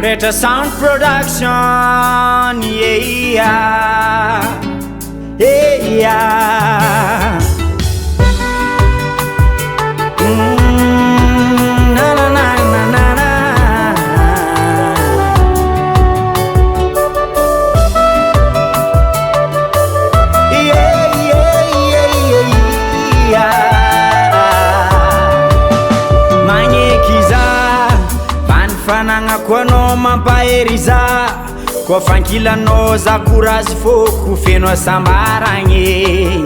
Reta Sound Production, yeah, yeah. Na na na na na na. Yeah, yeah, yeah, yeah. Magnekiza fanfanagna koa anao mampaheriza koa fankilanao za courage foko feno asambaragny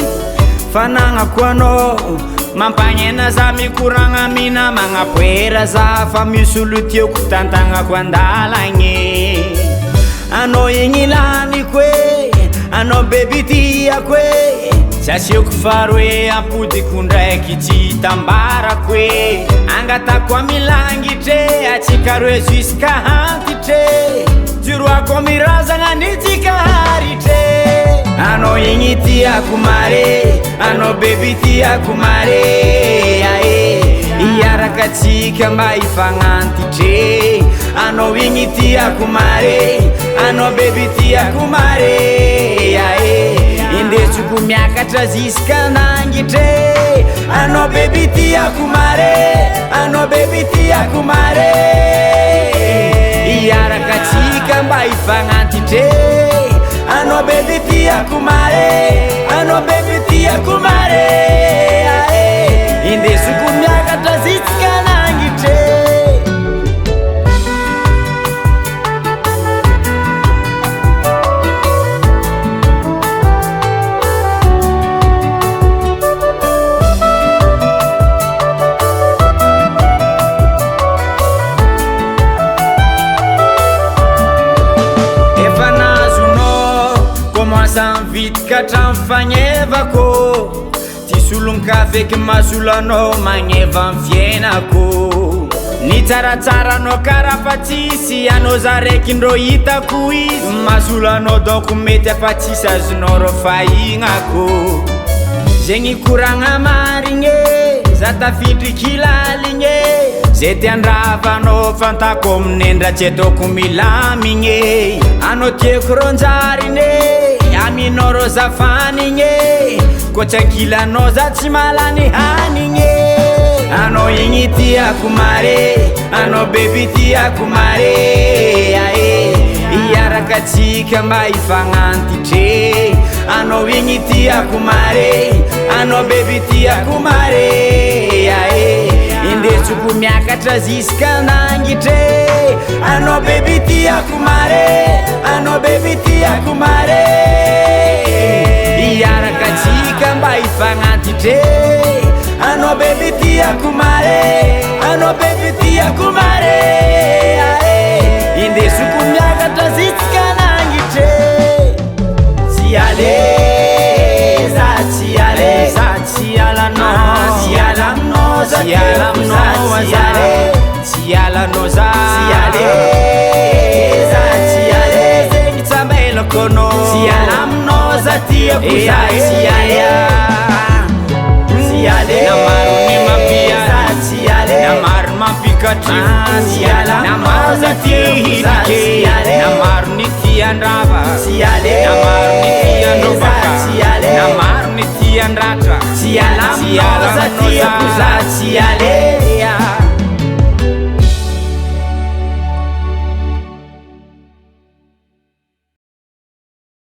fanagna koa anao mampagnena za mikoragna mina magnapoera za fa misy olo tiako tantagnako andalagny anao igny laniko e anao beby tiako e tsy asiako fary hoe ampodiko ndraiky tsy tambarako e angatako amilangitre atsika roe jusqu'à hantitre juroako mirazagna nitsika haritre anao igny tiako mare anao beby tiako mare ae iaraka atsika mba ifagnantitre anao igny tiako mare anao beby tiako mare ae indesiko miakatra jusqu'à nangitre anao beby tiako mare anao beby tiako mare iaraka atsika mba ifagnantitre anao beby tiako mare anao beby tiako mare ae indesiko miakatra jusqu'à nangitre Vitka tramfagnevako ty solonka feky masolanao magneva mfiainako ny tsaratsara kara fa tsisy anao za raiky ndro hitako izy masolanao donc mety afa tsisy azonao ro fahignako zegny koragna marigny za tafidry kilaligny zay ty andravanao fantako amin'endra tsy ataoko milamigny anao tiako ronjariny aminao ro zafanigny koa tsy ankilanao za tsy malany hanigny anao igny tiako mare anao beby tiako mare ae iaraka atsika mba ifagnantitre anao igny tiako mare anao beby tiako mare ae indesiko miakatra jusqu'à nangitre anao beby tiako mare anao beby tiako mare iaraka atsika mba ifagnantitre anao beby tiako mare anao beby tiako mare ae indesiko miakatra jusqu'à nangitre tsy aleza tsy aleza tsy alanao tsy alanao za tsy alanao za tsy aleza tsy aleza zegny tsambelako anao tsy alaminao za tiako za tsy alea tsy alea namaro ny mampiasa tsy alea namaro mampikatrifo tsy alea namaro za tihidike namaro ny tiandrava tsy alea namaro ny tiandrovaka tsy alea namaro ny tiandratra tsy alaminao za tiako za tsy alea